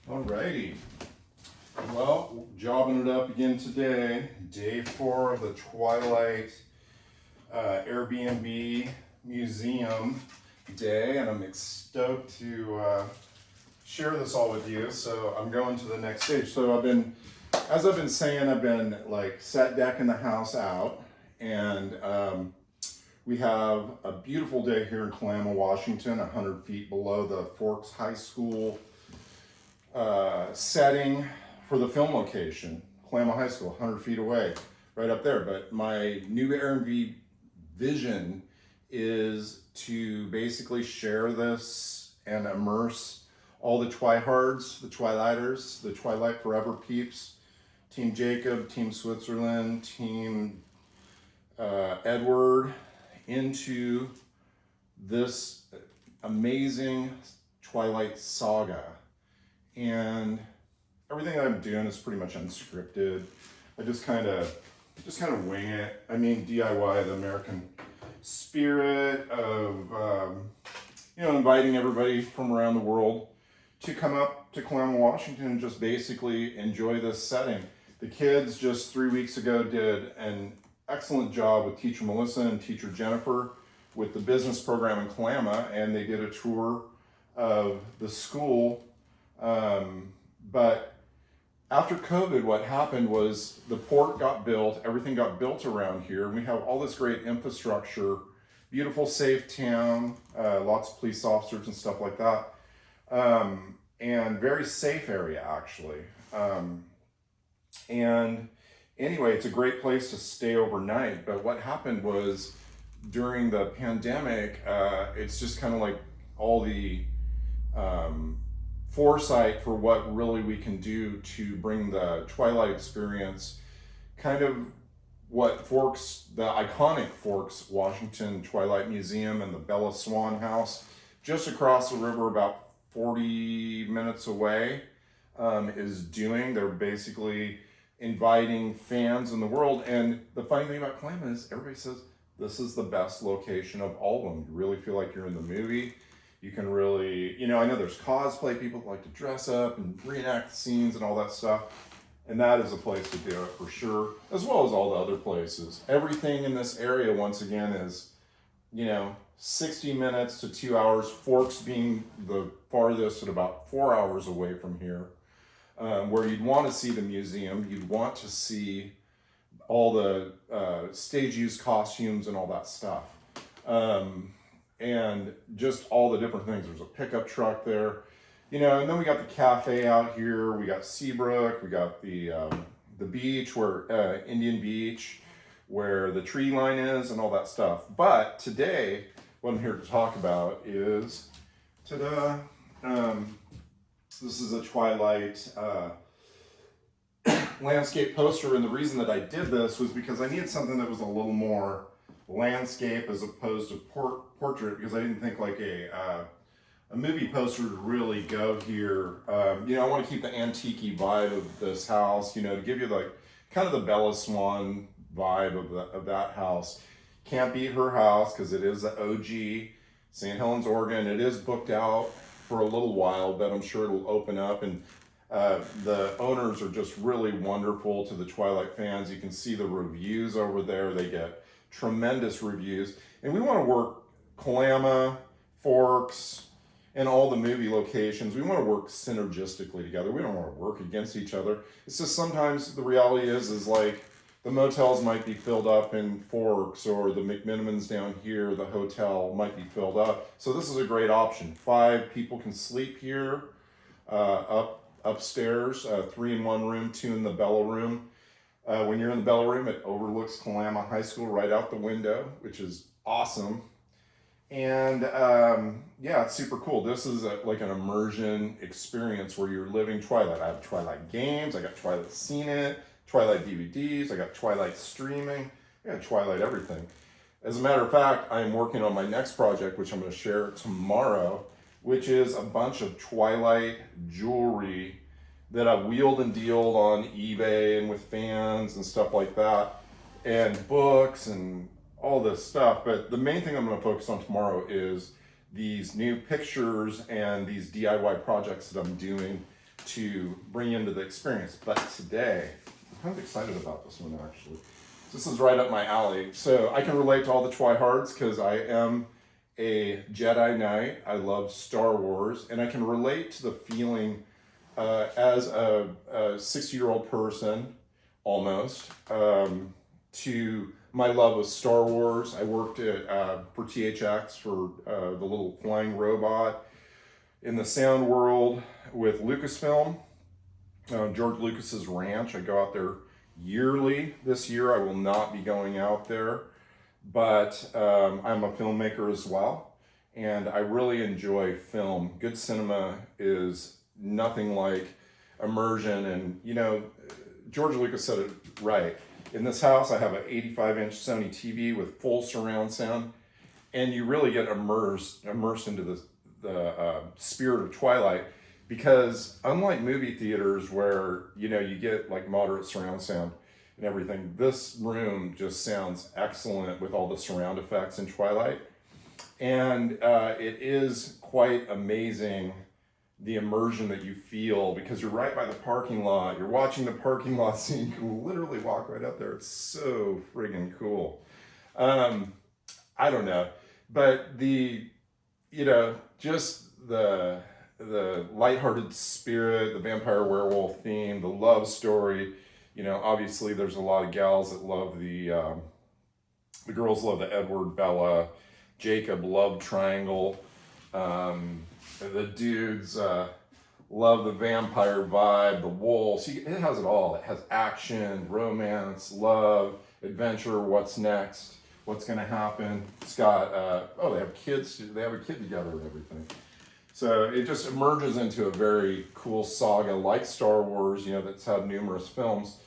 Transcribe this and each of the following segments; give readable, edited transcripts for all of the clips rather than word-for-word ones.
Alrighty. Well, jobbing it up again today. Day 4 of the Twilight Airbnb Museum day, and I'm stoked to share this all with you. So I'm going to the next stage. So as I've been saying, I've been like set decking the house out, and we have a beautiful day here in Kalama, Washington, 100 feet below the Forks High School setting for the film location. Kalama High School, 100 feet away, right up there. But my new Airbnb vision is to basically share this and immerse all the Twihards, the Twilighters, the Twilight Forever peeps, Team Jacob, Team Switzerland, Team Edward, into this amazing Twilight Saga. And everything that I'm doing is pretty much unscripted. I just kind of wing it. I mean, DIY, the American spirit of inviting everybody from around the world to come up to Kalama, Washington, and just basically enjoy this setting. The kids just 3 weeks ago did an excellent job with teacher Melissa and teacher Jennifer with the business program in Kalama, and they did a tour of the school. But after COVID, what happened was the port got built, everything got built around here, and we have all this great infrastructure, beautiful, safe town, lots of police officers and stuff like that, and very safe area, actually. And anyway, it's a great place to stay overnight, but what happened was during the pandemic, it's just kind of like all the foresight for what really we can do to bring the Twilight experience, kind of what Forks, the iconic Forks, Washington Twilight Museum and the Bella Swan House, just across the river about 40 minutes away, is doing. They're basically inviting fans in the world. And the funny thing about Kalama is everybody says this is the best location of all of them. You really feel like you're in the movie. You can really, I know there's cosplay people that like to dress up and reenact scenes and all that stuff. And that is a place to do it for sure, as well as all the other places. Everything in this area, once again, is, 60 minutes to 2 hours, Forks being the farthest at about 4 hours away from here, where you'd want to see the museum, you'd want to see all the stage use costumes and all that stuff. And just all the different things. There's a pickup truck there, and then we got the cafe out here. We got Seabrook. We got the beach, where Indian Beach, where the tree line is, and all that stuff. But today, what I'm here to talk about is, ta-da! This is a Twilight landscape poster, and the reason that I did this was because I needed something that was a little more landscape as opposed to portrait, because I didn't think like a movie poster would really go here. I want to keep the antique vibe of this house, to give you like kind of the Bella Swan vibe of that house. Can't beat her house because it is the OG St. Helens, Oregon. It is booked out for a little while, but I'm sure it'll open up, and the owners are just really wonderful to the Twilight fans. You can see the reviews over there. They get tremendous reviews, and we want to work Kalama, Forks, and all the movie locations. We want to work synergistically together. We don't want to work against each other. It's just sometimes the reality is like the motels might be filled up in Forks, or the McMinimans down here, the hotel might be filled up. So this is a great option. 5 people can sleep here, upstairs, 3 in one room, 2 in the Bella room. When you're in the Bella room, it overlooks Kalama High School right out the window, which is awesome. And it's super cool. This is like an immersion experience where you're living Twilight. I have Twilight games, I got Twilight Seen It, Twilight DVDs, I got Twilight streaming, I got Twilight everything. As a matter of fact, I am working on my next project, which I'm going to share tomorrow, which is a bunch of Twilight jewelry that I've wheeled and dealed on eBay and with fans and stuff like that, and books and all this stuff. But the main thing I'm going to focus on tomorrow is these new pictures and these DIY projects that I'm doing to bring into the experience. But today, I'm kind of excited about this one actually. This is right up my alley. So I can relate to all the tryhards because I am a Jedi Knight. I love Star Wars, and I can relate to the feeling as a 60-year-old person, almost, to my love of Star Wars. I worked at for THX for the little flying robot in the sound world with Lucasfilm, George Lucas's ranch. I go out there yearly. This year I will not be going out there, but I'm a filmmaker as well, and I really enjoy film. Good cinema is nothing like immersion. And you know, George Lucas said it right. In this house I have an 85-inch Sony TV with full surround sound, and you really get immersed into the spirit of Twilight, because unlike movie theaters where you get like moderate surround sound and everything, this room just sounds excellent with all the surround effects in Twilight. And it is quite amazing the immersion that you feel, because you're right by the parking lot. You're watching the parking lot scene. You can literally walk right up there. It's so friggin' cool. I don't know, but just the lighthearted spirit, the vampire werewolf theme, the love story. Obviously there's a lot of gals that love the girls love the Edward, Bella, Jacob love triangle. The dudes love the vampire vibe, the wolves. It has it all. It has action, romance, love, adventure, what's next, what's going to happen. It's got, they have kids. They have a kid together and everything. So it just emerges into a very cool saga like Star Wars, that's had numerous films.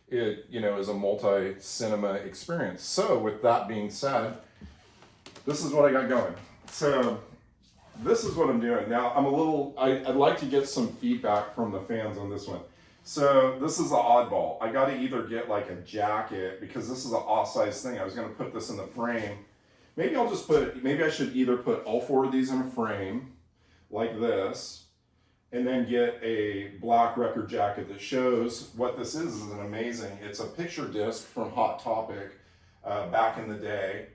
It, is a multi-cinema experience. So with that being said, this is what I got going. So this is what I'm doing. Now, I'd like to get some feedback from the fans on this one. So this is an oddball. I got to either get like a jacket, because this is an off-size thing. I was going to put this in the frame. Maybe I should either put all 4 of these in a frame like this, and then get a black record jacket that shows what this is an amazing. It's a picture disc from Hot Topic back in the day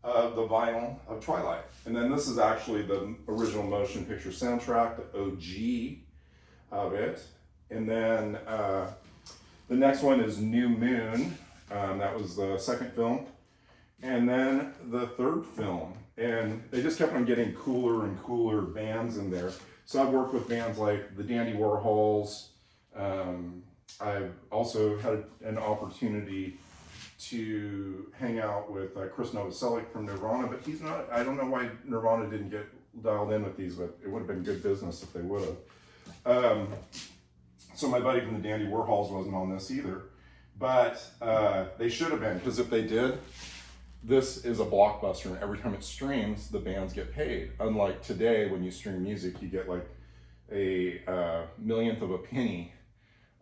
of the vinyl of Twilight. And then this is actually the original motion picture soundtrack, the OG of it. And then the next one is New Moon. That was the second film. And then the third film. And they just kept on getting cooler and cooler bands in there. So I've worked with bands like the Dandy Warhols. I've also had an opportunity to hang out with Chris Novoselic from Nirvana, but he's not. I don't know why Nirvana didn't get dialed in with these, but it would have been good business if they would have. So my buddy from the Dandy Warhols wasn't on this either, but they should have been, because if they did, this is a blockbuster, and every time it streams, the bands get paid. Unlike today, when you stream music, you get like a millionth of a penny.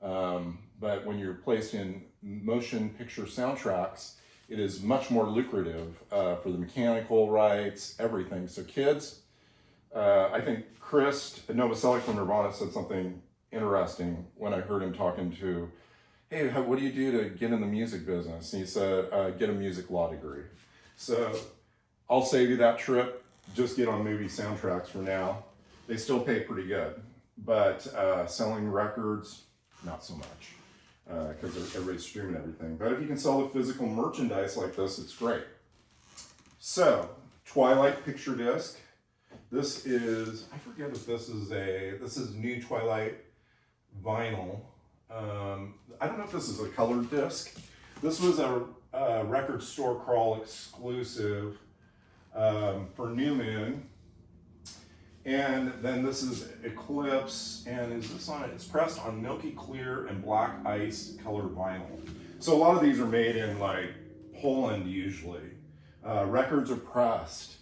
But when you're placed in motion picture soundtracks, it is much more lucrative for the mechanical rights, everything. So kids, I think Chris Novoselic from Nirvana said something interesting when I heard him talking to, hey, what do you do to get in the music business? And he said, get a music law degree. So I'll save you that trip. Just get on movie soundtracks for now. They still pay pretty good, but selling records, not so much, because everybody's streaming everything. But if you can sell the physical merchandise like this, it's great. So, Twilight picture disc. This is, I forget if this is new Twilight vinyl. I don't know if this is a colored disc. This was a record store crawl exclusive for New Moon. And then this is Eclipse, and is this on it? It's pressed on milky clear and black ice colored vinyl. So a lot of these are made in like Poland usually. Records are pressed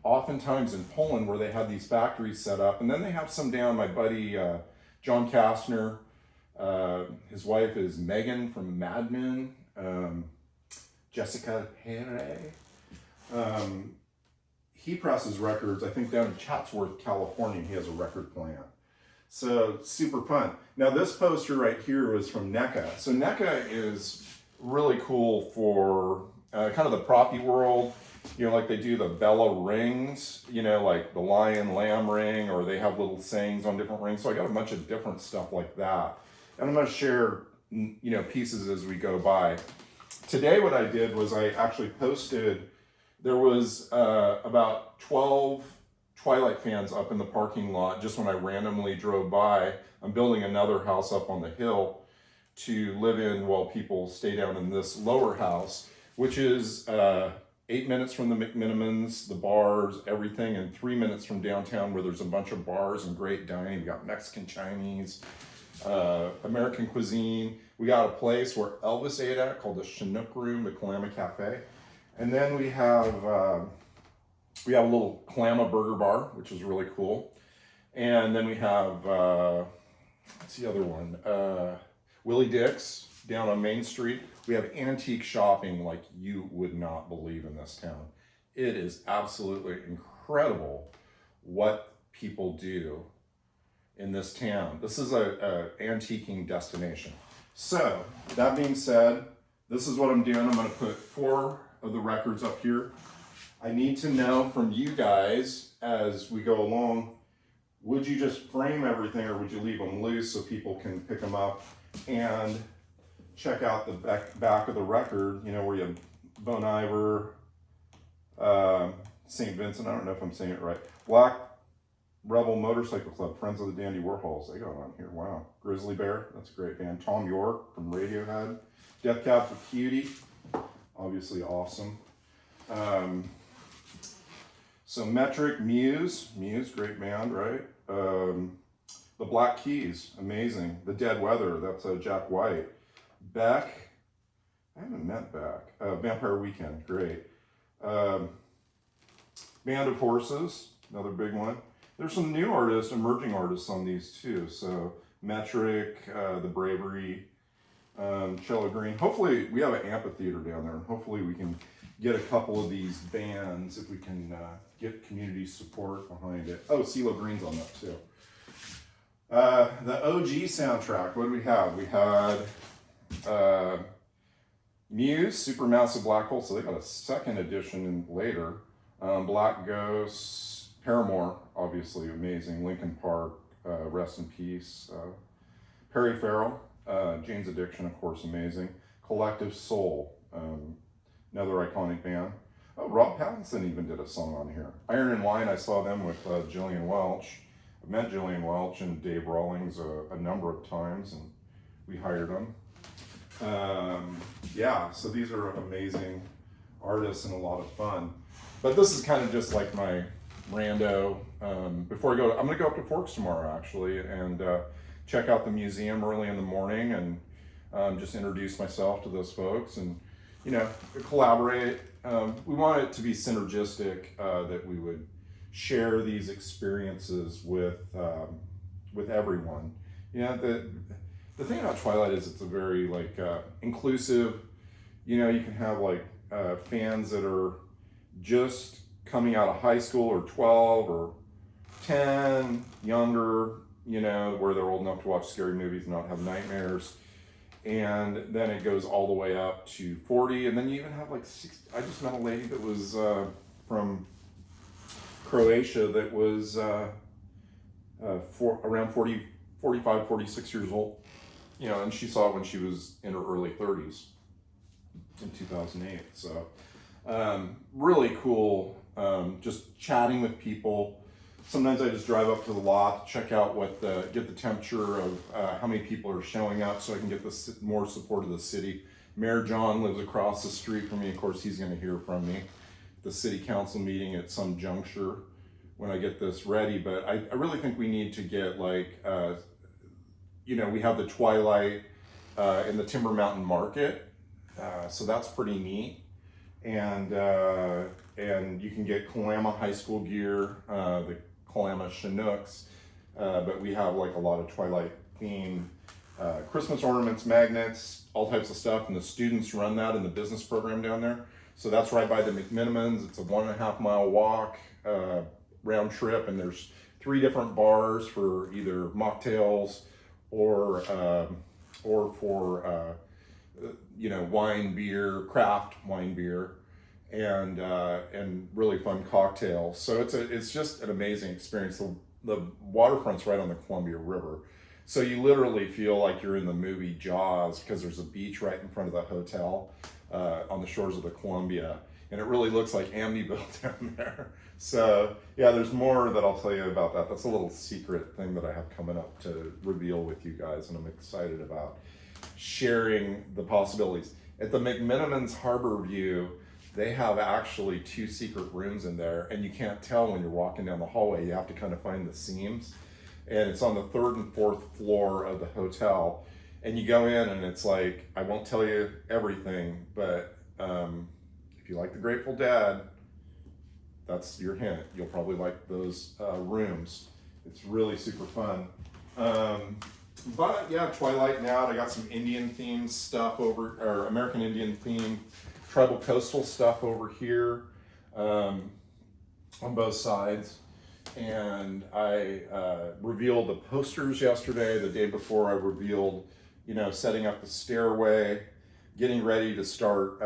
oftentimes in Poland, where they have these factories set up, and then they have some down. My buddy John Kastner, his wife is Megan from Mad Men, Jessica Pere. He presses records, I think, down in Chatsworth, California. He has a record plant. So super fun. Now this poster right here was from NECA. So NECA is really cool for kind of the proppy world. You know, like they do the Bella rings, you know, like the lion lamb ring, or they have little sayings on different rings. So I got a bunch of different stuff like that. And I'm going to share, you know, pieces as we go by. Today what I did was I actually posted, there was about 12 Twilight fans up in the parking lot just when I randomly drove by. I'm building another house up on the hill to live in while people stay down in this lower house, which is 8 minutes from the McMinimans, the bars, everything, and 3 minutes from downtown where there's a bunch of bars and great dining. We got Mexican, Chinese, American cuisine. We got a place where Elvis ate at called the Chinook Room, the Kalama Cafe. And then we have a little Kalama burger bar, which is really cool. And then we have, what's the other one? Willie Dick's down on Main Street. We have antique shopping like you would not believe in this town. It is absolutely incredible what people do in this town. This is a antiquing destination. So that being said, this is what I'm doing. I'm going to put 4 of the records up here. I need to know from you guys as we go along, would you just frame everything or would you leave them loose so people can pick them up and check out the back of the record, you know, where you have Bon Iver, St. Vincent, I don't know if I'm saying it right, Black Rebel Motorcycle Club, Friends of the Dandy Warhols, they got on here, wow. Grizzly Bear, that's a great band. Tom York from Radiohead. Death Cab for Cutie, obviously awesome. So Metric, Muse, great band, right? The Black Keys, amazing. The Dead Weather, that's Jack White. Beck, I haven't met Beck. Vampire Weekend, great. Band of Horses, another big one. There's some new artists, emerging artists on these too. So Metric, The Bravery, Cello Green. Hopefully, we have an amphitheater down there. Hopefully we can get a couple of these bands if we can get community support behind it. Oh, CeeLo Green's on that too. The OG soundtrack, what do we have? We had Muse, Supermassive Black Hole, so they got a second edition later. Black Ghosts, Paramore, obviously amazing. Linkin Park, rest in peace. Perry Farrell, Jane's Addiction, of course, amazing. Collective Soul, another iconic band. Oh, Rob Pattinson even did a song on here. Iron and Wine, I saw them with Gillian Welch. I met Gillian Welch and Dave Rawlings a number of times, and we hired them. Yeah, so these are amazing artists and a lot of fun. But this is kind of just like my rando. Before I go, I'm going to go up to Forks tomorrow, actually, and check out the museum early in the morning and just introduce myself to those folks and, you know, collaborate. We want it to be synergistic, that we would share these experiences with everyone. You know, the thing about Twilight is it's a very like inclusive. You know, you can have like fans that are just coming out of high school or 12 or 10, younger, you know, where they're old enough to watch scary movies and not have nightmares. And then it goes all the way up to 40. And then you even have like 60. I just met a lady that was from Croatia that was around 40, 45, 46 years old. You know, and she saw it when she was in her early 30s in 2008. So really cool, just chatting with people. Sometimes I just drive up to the lot, check out get the temperature of how many people are showing up so I can get more support of the city. Mayor John lives across the street from me. Of course, he's going to hear from me. The city council meeting at some juncture when I get this ready. But I really think we need to get like, you know, we have the Twilight in the Timber Mountain Market. So that's pretty neat. And you can get Kalama High School gear, the Kalama Chinooks, but we have like a lot of Twilight themed Christmas ornaments, magnets, all types of stuff, and the students run that in the business program down there. So that's right by the McMinimans. It's a 1.5 mile walk, round trip, and there's 3 different bars for either mocktails or for wine, beer, craft wine, beer, and really fun cocktails. So it's just an amazing experience. The waterfront's right on the Columbia River, so you literally feel like you're in the movie Jaws, because there's a beach right in front of the hotel on the shores of the Columbia, and it really looks like Amityville down there. So yeah, there's more that I'll tell you about that. That's a little secret thing that I have coming up to reveal with you guys, and I'm excited about sharing the possibilities. At the McMenamins Harbor View, they have actually 2 secret rooms in there, and you can't tell when you're walking down the hallway. You have to kind of find the seams, and it's on the 3rd and 4th floor of the hotel. And you go in, and it's like, I won't tell you everything, but if you like the Grateful Dead, that's your hint. You'll probably like those rooms. It's really super fun. But yeah, Twilight now. I got some Indian themed stuff or American Indian themed tribal coastal stuff over here on both sides. And I revealed the posters yesterday. The day before, I revealed, setting up the stairway, getting ready to start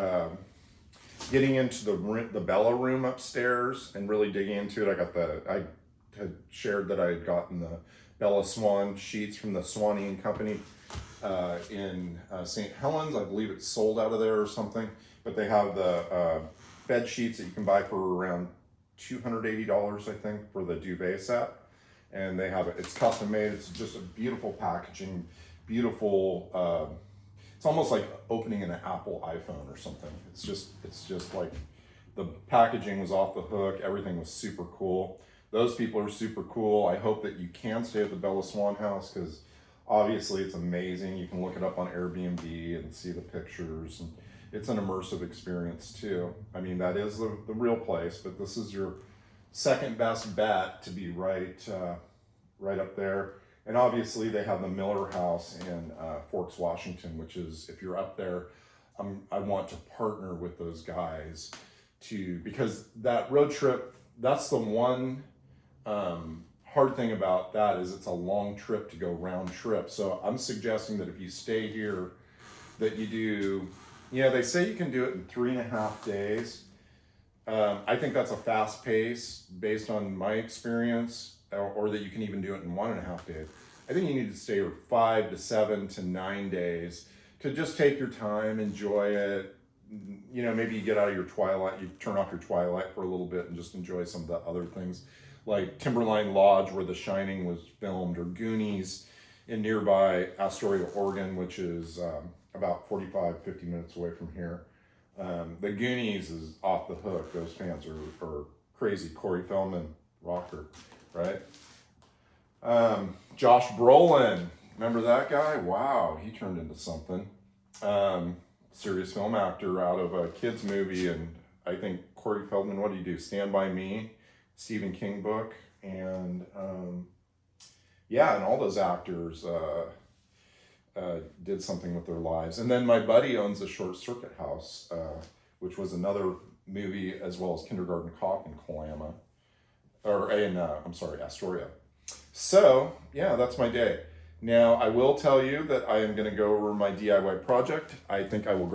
getting into the Bella room upstairs and really digging into it. I had shared that I had gotten the Bella Swan sheets from the Swanee Company in St. Helens. I believe it's sold out of there or something. But they have the bed sheets that you can buy for around $280, I think, for the duvet set. And they have it. It's custom made. It's just a beautiful packaging, beautiful. It's almost like opening an Apple iPhone or something. It's just like the packaging was off the hook. Everything was super cool. Those people are super cool. I hope that you can stay at the Bella Swan house, because obviously it's amazing. You can look it up on Airbnb and see the pictures, and it's an immersive experience too. I mean, that is the real place, but this is your second best bet to be right up there. And obviously they have the Miller House in Forks, Washington, which is, if you're up there, I want to partner with those guys because that road trip, that's the one hard thing about that, is it's a long trip to go round trip. So I'm suggesting that if you stay here, that you do, they say you can do it in 3.5 days. I think that's a fast pace based on my experience, or that you can even do it in 1.5 days. I think you need to stay for 5 to 7 to 9 days to just take your time, enjoy it. Maybe you get out of your Twilight, you turn off your Twilight for a little bit and just enjoy some of the other things, like Timberline Lodge, where The Shining was filmed, or Goonies in nearby Astoria, Oregon, which is about 50 minutes away from here. The Goonies is off the hook. Those fans are crazy. Corey Feldman, rocker, right? Josh Brolin, remember that guy? Wow, he turned into something. Serious film actor out of a kids movie, and I think Corey Feldman, what did he do? Stand By Me, Stephen King book, and and all those actors did something with their lives. And then my buddy owns a Short Circuit house, which was another movie, as well as Kindergarten Cop in Kalama, or in Astoria. So yeah, that's my day. Now I will tell you that I am going to go over my DIY project. I think I will